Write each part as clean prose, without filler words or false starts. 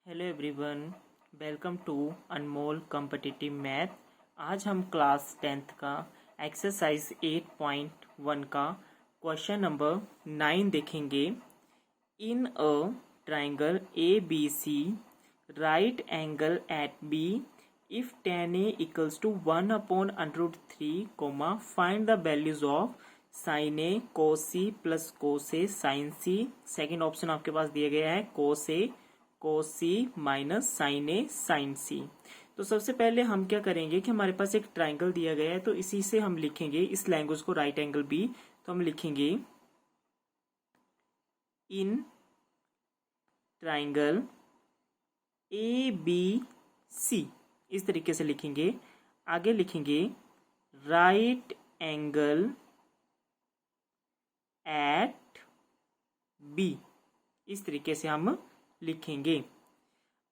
Hello everyone, welcome to Anmol competitive math. आज हम class 10th का एक्सरसाइज 8.1 का क्वेश्चन नंबर 9 देखेंगे। In a triangle a b c right angle at b if tan a equals to 1/√3, find the values of sin a cos c plus cos a sin c। Second option आपके पास दिया गया है cos a cos c minus sin a sin c. तो सबसे पहले हम क्या करेंगे कि हमारे पास एक ट्राइंगल दिया गया है, तो इसी से हम लिखेंगे इस लैंग्वेज को राइट एंगल बी। तो हम लिखेंगे इन ट्राइंगल ए बी सी, इस तरीके से लिखेंगे। आगे लिखेंगे राइट एंगल एट बी, इस तरीके से हम लिखेंगे।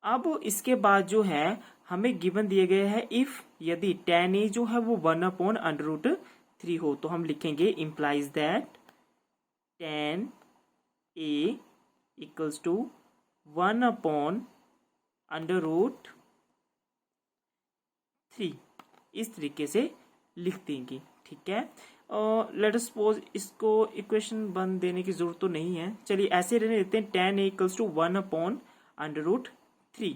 अब इसके बाद जो है हमें गिवन दिए गए हैं इफ यदि tan a जो है वो 1/√3 हो, तो हम लिखेंगे implies that tan a equals to 1/√3, इस तरीके से लिख देंगे। ठीक है, लेट अस सपोज इसको इक्वेशन बन देने की जरूरत तो नहीं है, चलिए ऐसे रहने देते हैं tan a इक्वल्स टू 1/√3।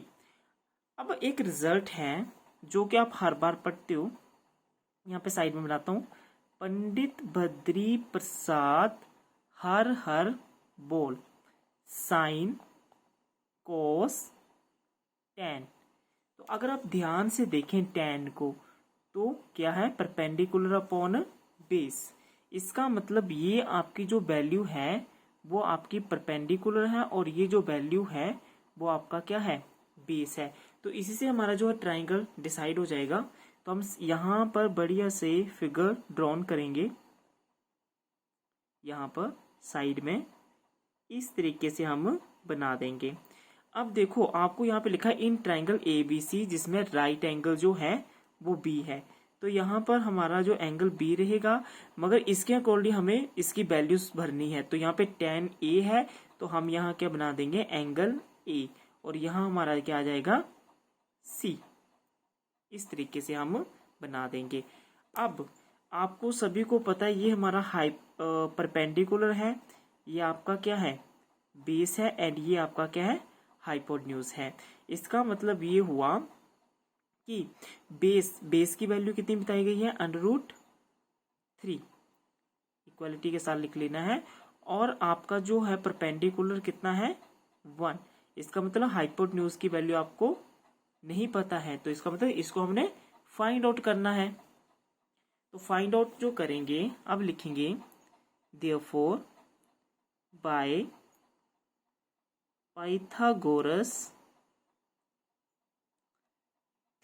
अब एक रिजल्ट है जो कि आप हर बार पढ़ते हो, यहाँ पे साइड में बनाता हूँ। पंडित बद्री प्रसाद हर हर बोल साइन कोस tan। तो अगर आप ध्यान से देखें tan को, तो क्या है परपेंडिकुलर अपॉन बेस। इसका मतलब ये आपकी जो वैल्यू है वो आपकी परपेंडिकुलर है और ये जो वैल्यू है वो आपका क्या है, बेस है। तो इसी से हमारा जो है ट्राइंगल डिसाइड हो जाएगा। तो हम यहाँ पर बढ़िया से फिगर ड्रॉन करेंगे, यहाँ पर साइड में इस तरीके से हम बना देंगे। अब देखो आपको यहाँ पे लिखा है इन ट्राइंगल ए बी सी, जिसमें राइट एंगल जो है वो बी है। तो यहाँ पर हमारा जो एंगल बी रहेगा, मगर इसके अकॉर्डिंग हमें इसकी वैल्यूज भरनी है। तो यहाँ पे tan a है, तो हम यहाँ क्या बना देंगे एंगल a, और यहाँ हमारा क्या आ जाएगा c। इस तरीके से हम बना देंगे। अब आपको सभी को पता है ये हमारा परपेंडिकुलर है, ये आपका क्या है बेस है, एंड ये आपका क्या है हाइपोटेन्यूज है। इसका मतलब ये हुआ कि बेस की वैल्यू कितनी बताई गई है √3, इक्वालिटी के साथ लिख लेना है। और आपका जो है परपेंडिकुलर कितना है 1। इसका मतलब हाइपोटेन्यूज की वैल्यू आपको नहीं पता है, तो इसका मतलब इसको हमने फाइंड आउट करना है। तो फाइंड आउट जो करेंगे, अब लिखेंगे therefore by Pythagoras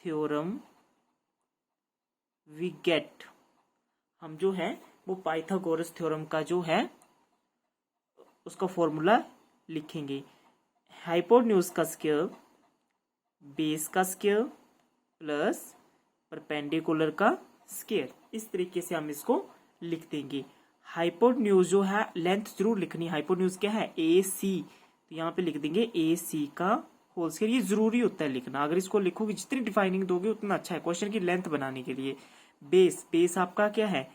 theorem we get, हम जो है वो पाइथागोरस थ्योरम का जो है उसका फॉर्मूला लिखेंगे। हाइपोटेन्यूज का स्क्वायर बेस का स्क्वायर प्लस परपेंडिकुलर का स्क्वायर, इस तरीके से हम इसको लिख देंगे। हाइपोटेन्यूज जो है लेंथ जरूर लिखनी है। हाइपोटेन्यूज क्या है ए सी, तो यहाँ पे लिख देंगे ए सी का होल स्क्वायर। ये जरूरी होता है लिखना, अगर इसको लिखोगे जितनी डिफाइनिंग दोगे उतना अच्छा है क्वेश्चन की लेंथ बनाने के लिए। बेस आपका क्या है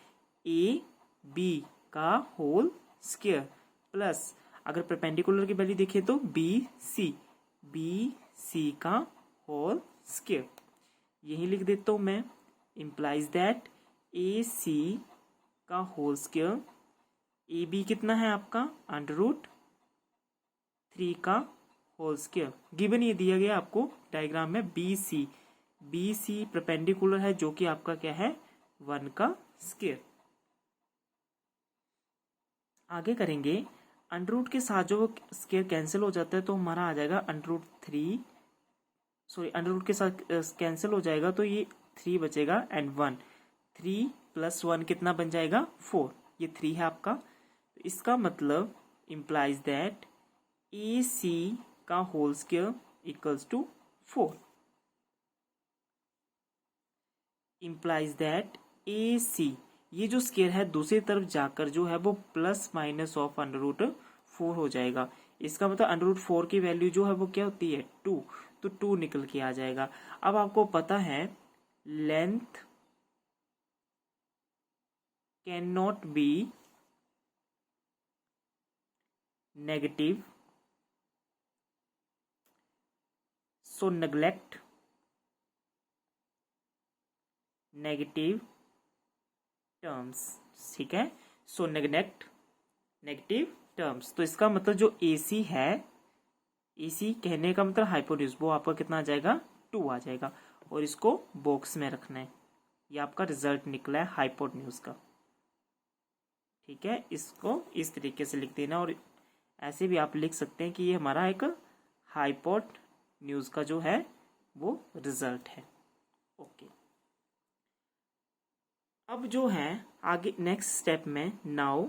ए बी का होल स्क्वायर प्लस अगर परपेंडिकुलर की वैल्यू देखें तो बी सी का होल स्क्वायर, यही लिख देता हूं मैं। इम्प्लाइज दैट ए सी का होल स्क्वायर, ए बी कितना है आपका √3 का होल स्क्वायर। गिवन ये दिया गया आपको डायग्राम में बी सी परपेंडिकुलर है जो कि आपका क्या है 1 का स्क्वायर। आगे करेंगे √, के साथ जो स्क्वायर कैंसिल हो जाता है तो हमारा आ जाएगा √3 के साथ कैंसिल हो जाएगा तो ये 3 बचेगा एंड 1। 3 + 1 कितना बन जाएगा 4, ये 3 है आपका। तो इसका मतलब इम्प्लाइज दैट ए सी का whole square equals to 4। Implies that a c, ये जो स्क्वायर है दूसरी तरफ जाकर जो है वो ± ऑफ √4 हो जाएगा। इसका मतलब √4 की वैल्यू जो है वो क्या होती है 2, तो 2 निकल के आ जाएगा। अब आपको पता है length can not be negative, so neglect negative terms. ठीक है, सो नेग्लेक्ट नेगेटिव टर्म्स। तो इसका मतलब जो AC है, AC कहने का मतलब हाइपोटेन्यूज, वो आपका कितना आ जाएगा 2 आ जाएगा, और इसको बॉक्स में रखना है। ये आपका रिजल्ट निकला है हाइपोटेन्यूज का। ठीक है, इसको इस तरीके से लिख देना, और ऐसे भी आप लिख सकते हैं कि ये हमारा एक हाइपोटेन्यूज का जो है वो रिजल्ट है। ओके, अब जो है आगे नेक्स्ट स्टेप में नाउ,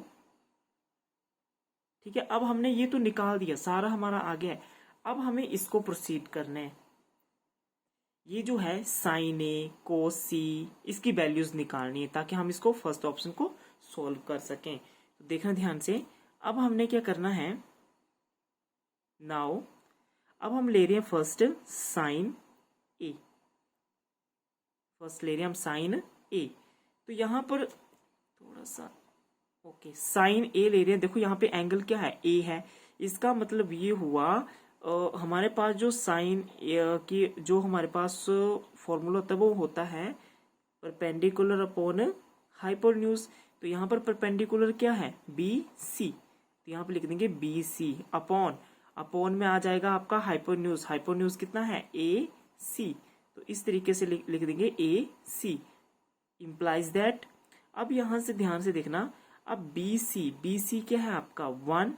ठीक है, अब हमने ये तो निकाल दिया, सारा हमारा आ गया है। अब हमें इसको प्रोसीड करना है। ये जो है साइन ए कोस सी, इसकी वैल्यूज निकालनी है ताकि हम इसको फर्स्ट ऑप्शन को सॉल्व कर सकें। तो देखना ध्यान से, अब हमने क्या करना है, नाउ अब हम ले रहे हैं फर्स्ट साइन ए, फर्स्ट ले रहे हैं हम साइन ए। तो यहां पर थोड़ा सा ओके, साइन ए ले रहे हैं। देखो यहाँ पे एंगल क्या है, ए है। इसका मतलब ये हुआ हमारे पास जो साइन की जो हमारे पास फॉर्मूला होता है वो होता है परपेंडिकुलर अपॉन हाइपोटेन्यूज। तो यहाँ पर परपेंडिकुलर क्या है BC, तो यहाँ पे लिख देंगे BC अपॉन, अपॉन में आ जाएगा आपका हाइपोटेन्यूज, हाइपोटेन्यूज कितना है AC, तो इस तरीके से लिख देंगे AC इम्प्लाइज दैट। अब यहां से ध्यान से देखना, अब BC क्या है आपका 1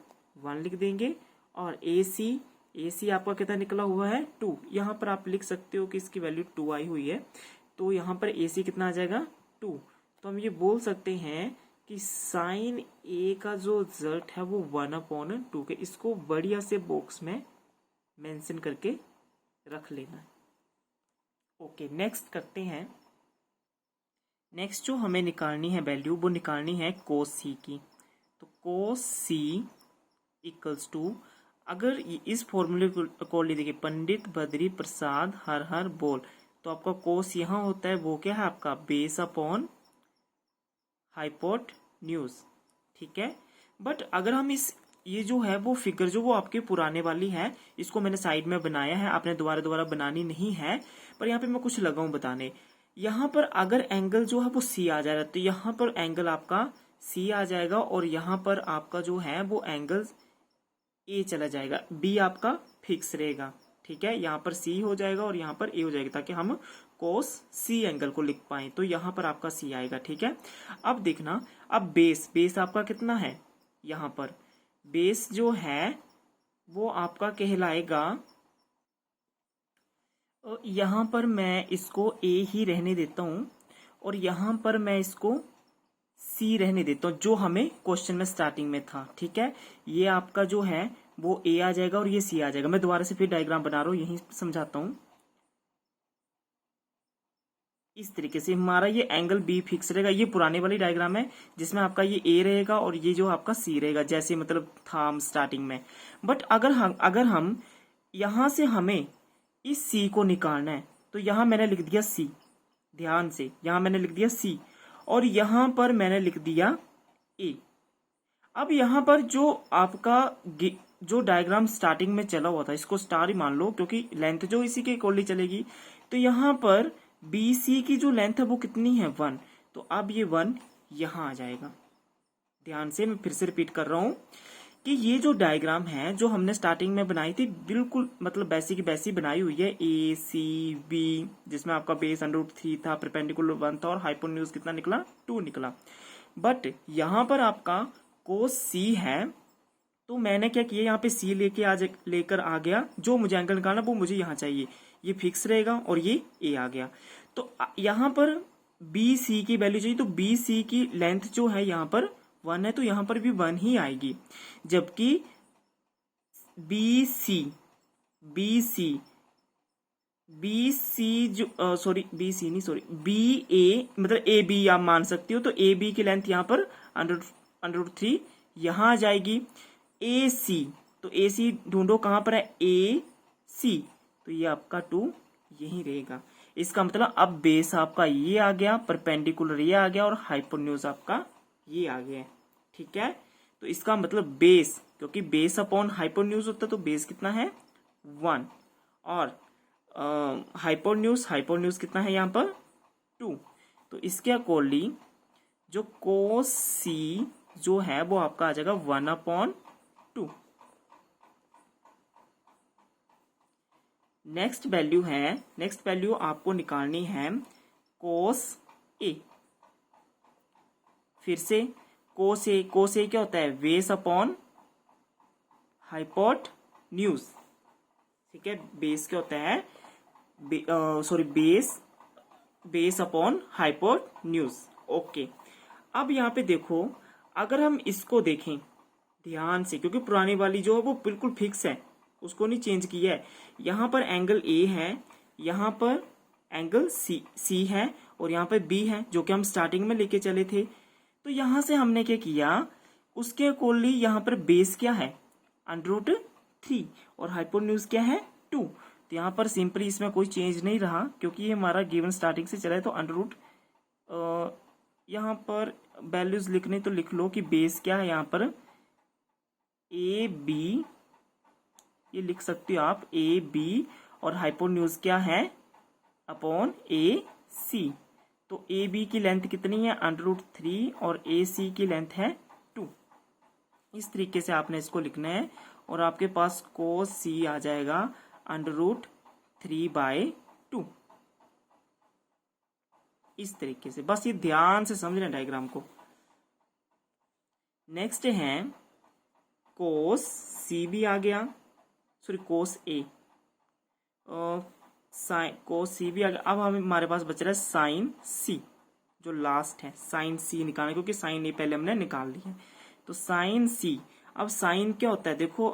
लिख देंगे, और AC आपका कितना निकला हुआ है 2। यहाँ पर आप लिख सकते हो कि इसकी वैल्यू 2 आई हुई है, तो यहाँ पर AC कितना आ जाएगा 2। तो हम ये बोल सकते हैं कि साइन A का जो रिजल्ट है वो 1/2 के, इसको बढ़िया से बॉक्स में मेंशन करके रख लेना है। ओके, नेक्स्ट करते हैं। नेक्स्ट जो हमें निकालनी है वैल्यू, वो निकालनी है कोस सी की। तो कोस सी इक्वल्स टू, अगर इस फॉर्मूले को ले देखिए, पंडित बद्री प्रसाद हर हर बोल, तो आपका कोस यहाँ होता है वो क्या है आपका बेस अपॉन हाइपोटेन्यूज। ठीक है, बट अगर हम इस ये जो है वो फिगर जो वो आपके पुराने वाली है, इसको मैंने साइड में बनाया है, आपने दोबारा बनानी नहीं है, पर यहाँ पे मैं कुछ लगाऊं बताने। यहाँ पर अगर एंगल जो है वो C आ जाएगा, तो यहाँ पर एंगल आपका C आ जाएगा, और यहाँ पर आपका जो है वो एंगल A चला जाएगा, B आपका फिक्स रहेगा। ठीक है, यहाँ पर C हो जाएगा और यहाँ पर A हो जाएगा, ताकि हम कोस C एंगल को लिख पाए। तो यहाँ पर आपका C आएगा। ठीक है, अब देखना, अब बेस आपका कितना है, यहाँ पर बेस जो है वो आपका कहलाएगा, यहाँ पर मैं इसको A ही रहने देता हूँ, और यहाँ पर मैं इसको C रहने देता हूँ, जो हमें क्वेश्चन में स्टार्टिंग में था। ठीक है, ये आपका जो है वो A आ जाएगा और ये C आ जाएगा। मैं दोबारा से फिर डायग्राम बना रहा हूँ, यही समझाता हूँ। इस तरीके से हमारा ये एंगल B फिक्स रहेगा। ये पुराने वाली डायग्राम है जिसमें आपका ये A रहेगा और ये जो आपका C रहेगा, जैसे मतलब था हम स्टार्टिंग में। बट अगर हम यहाँ से हमें इस C को निकालना है, तो यहाँ मैंने लिख दिया C, ध्यान से यहाँ मैंने लिख दिया C, और यहाँ पर मैंने लिख दिया A। अब यहाँ पर जो आपका जो डायग्राम स्टार्टिंग में चला हुआ था, इसको स्टार ही मान लो क्योंकि लेंथ जो इसी के अकॉर्डिंग चलेगी। तो यहाँ पर BC की जो लेंथ है वो कितनी है 1, तो अब ये 1 यहाँ आ जाएगा। ध्यान से मैं फिर से रिपीट कर रहा हूँ कि ये जो डायग्राम है जो हमने स्टार्टिंग में बनाई थी, बिल्कुल मतलब वैसी की वैसी बनाई हुई है, ACB, जिसमें आपका बेस √3 था, परपेंडिकुलर 1 था, और हाइपोटेन्यूज कितना निकला 2 निकला। बट यहाँ पर आपका कोस C है, तो मैंने क्या किया, यहाँ पे C लेकर आ गया, जो मुझे एंगल निकालना वो मुझे यहाँ चाहिए, ये फिक्स रहेगा और ये A आ गया। तो यहाँ पर BC की वैल्यू चाहिए, तो BC की लेंथ जो है यहाँ पर 1 है, तो यहाँ पर भी 1 ही आएगी। जबकि BC BA मतलब AB आप मान सकते हो, तो AB की लेंथ यहाँ पर √3 यहाँ आ जाएगी। AC तो ए सी ढूंढो कहाँ पर है, ए सी, तो ये आपका 2 यही रहेगा। इसका मतलब अब बेस आपका ये आ गया, परपेंडिकुलर ये आ गया और हाइपोन्यूज आपका ये आ गया। ठीक है, तो इसका मतलब बेस, क्योंकि बेस अपॉन हाइपोन्यूज होता है तो बेस कितना है 1, और हाइपोन्यूज कितना है यहाँ पर 2। तो इसके अकॉर्डिंग जो कोस सी जो है वो आपका आ जाएगा 1/2। नेक्स्ट वैल्यू आपको निकालनी है कोस ए। फिर से कोस ए क्या होता है, बेस अपॉन हाइपोटेन्यूज। ठीक है, बेस क्या होता है, बेस अपॉन हाइपोटेन्यूज। ओके, अब यहाँ पे देखो, अगर हम इसको देखें ध्यान से, क्योंकि पुरानी वाली जो है वो बिल्कुल फिक्स है, उसको नहीं चेंज किया है। यहाँ पर एंगल ए है, यहाँ पर एंगल सी है, और यहाँ पर बी है, जो कि हम स्टार्टिंग में लेके चले थे। तो यहाँ से हमने क्या किया, उसके अकॉर्डिंग यहाँ पर बेस क्या है √3 और हाइपोटेन्यूज क्या है 2। तो यहाँ पर सिंपली इसमें कोई चेंज नहीं रहा, क्योंकि ये हमारा गिवन स्टार्टिंग से चला है। तो अंडर यहाँ पर वैल्यूज लिखने तो लिख लो कि बेस क्या है, यहाँ पर ए बी, ये लिख सकते हो आप ए बी, और हाइपोन्यूज क्या है अपॉन ए सी। तो ए बी की लेंथ कितनी है √3 और ए सी की लेंथ है 2। इस तरीके से आपने इसको लिखना है, और आपके पास कोस सी आ जाएगा √3/2। इस तरीके से, बस ये ध्यान से समझना डायग्राम को। नेक्स्ट है कोस सी भी आ गया, सॉरी कोस ए, कोस सी भी आ गया। अब हमारे पास बच रहा है साइन सी, जो लास्ट है साइन सी निकालना, क्योंकि साइन ए पहले हमने निकाल लिया है। तो साइन सी, अब साइन क्या होता है देखो,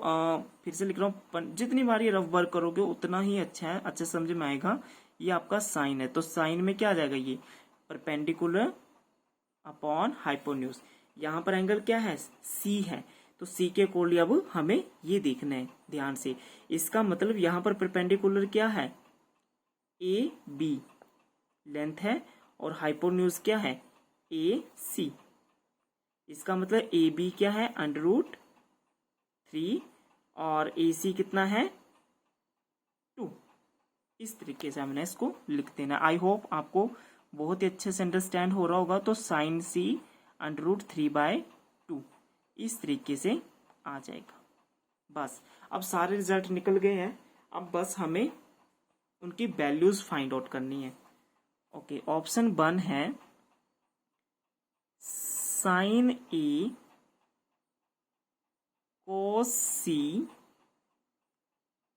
फिर से लिख रहा हूँ, जितनी बार ये रफ वर्क करोगे उतना ही अच्छा है, अच्छे समझ में आएगा। ये आपका साइन है, तो साइन में क्या आ जाएगा, ये परपेंडिकुलर अपॉन हाइपोन्यूज। यहाँ पर एंगल क्या है सी है, तो सी के अकॉर्डिंग अब हमें ये देखना है ध्यान से। इसका मतलब यहाँ पर परपेंडिकुलर क्या है, ए बी लेंथ है, और हाइपोन्यूज क्या है ए सी। इसका मतलब ए बी क्या है √3 और ए सी कितना है 2। इस तरीके से हमने इसको लिख देना। आई होप आपको बहुत ही अच्छे से अंडरस्टैंड हो रहा होगा। तो साइन सी √3/2 इस तरीके से आ जाएगा। बस अब सारे रिजल्ट निकल गए हैं, अब बस हमें उनकी वैल्यूज फाइंड आउट करनी है। ओके, ऑप्शन 1 है साइन ए कोस सी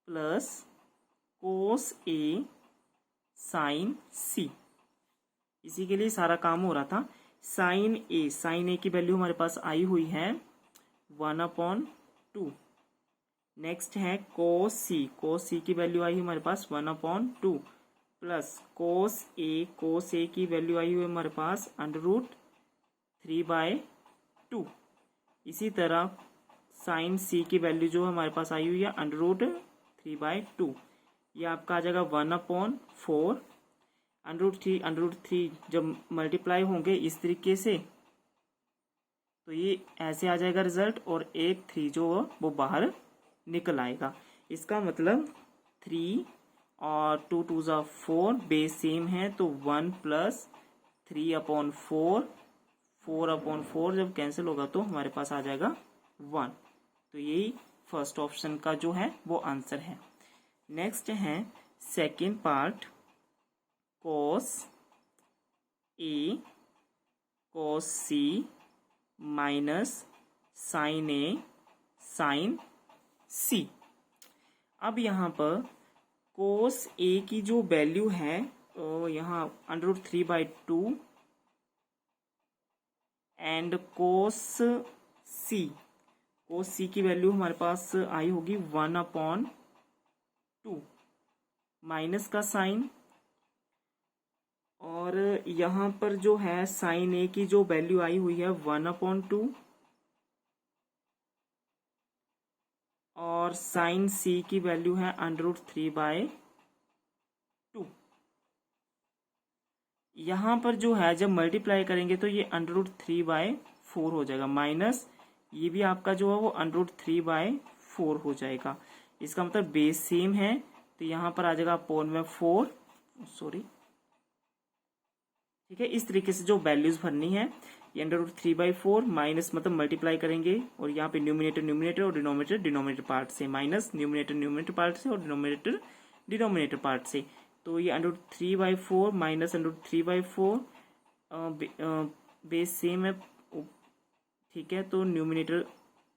प्लस कोस ए साइन सी। इसी के लिए सारा काम हो रहा था। साइन ए की वैल्यू हमारे पास आई हुई है 1/2। नेक्स्ट है कोस सी की वैल्यू आई हमारे पास 1/2 प्लस कोस ए की वैल्यू आई हुई हमारे पास √3/2। इसी तरह साइन सी की वैल्यू जो हमारे पास आई हुई है √3/2। ये आपका आ जाएगा 1/4। √3 जब मल्टीप्लाई होंगे इस तरीके से, तो ये ऐसे आ जाएगा रिजल्ट, और एक 3 जो वो बाहर निकल आएगा। इसका मतलब 3 और 2 2 4 बेस सेम है, तो 1 + 3/4, 4/4 जब कैंसिल होगा तो हमारे पास आ जाएगा 1। तो यही फर्स्ट ऑप्शन का जो है वो आंसर है। नेक्स्ट है second part, cos A cos C minus sin a sin सी। अब यहाँ पर कोस ए की जो वैल्यू है, तो यहाँ √3/2 एंड कोस सी की वैल्यू हमारे पास आई होगी 1/2 माइनस का साइन, और यहाँ पर जो है साइन ए की जो वैल्यू आई हुई है 1/2, और साइन सी की वैल्यू है √3/2। यहाँ पर जो है जब मल्टीप्लाई करेंगे तो ये √3/4 हो जाएगा, माइनस ये भी आपका जो है वो √3/4 हो जाएगा। इसका मतलब बेस सेम है, तो यहाँ पर आ जाएगा अपॉन में 4, सॉरी, ठीक है। इस तरीके से जो वैल्यूज भरनी है, ये √3/4 माइनस मतलब मल्टीप्लाई करेंगे, और यहाँ पे न्यूमिनेटर न्यूमिनेटर और डिनोमिनेटर डिनोमिनेटर पार्ट से, माइनस न्यूमिनेटर न्यूमिनेटर पार्ट से और डिनोमिनेटर डिनोमिनेटर पार्ट से। तो ये √3/4 माइनस √3/4 बेस सेम है, ठीक है। तो न्यूमिनेटर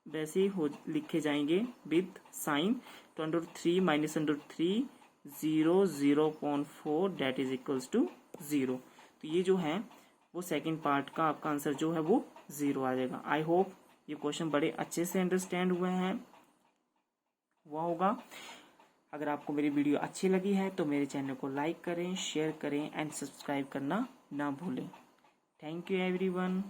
वैसे ही हो लिखे जाएंगे विद साइन, तो √3 minus √3 0 0.4 that is equals to 0। तो ये जो है वो सेकंड पार्ट का आपका आंसर जो है वो 0 आ जाएगा। आई होप ये क्वेश्चन बड़े अच्छे से अंडरस्टैंड हुआ होगा। अगर आपको मेरी वीडियो अच्छी लगी है तो मेरे चैनल को लाइक करें, शेयर करें एंड सब्सक्राइब करना ना भूलें। Thank you everyone.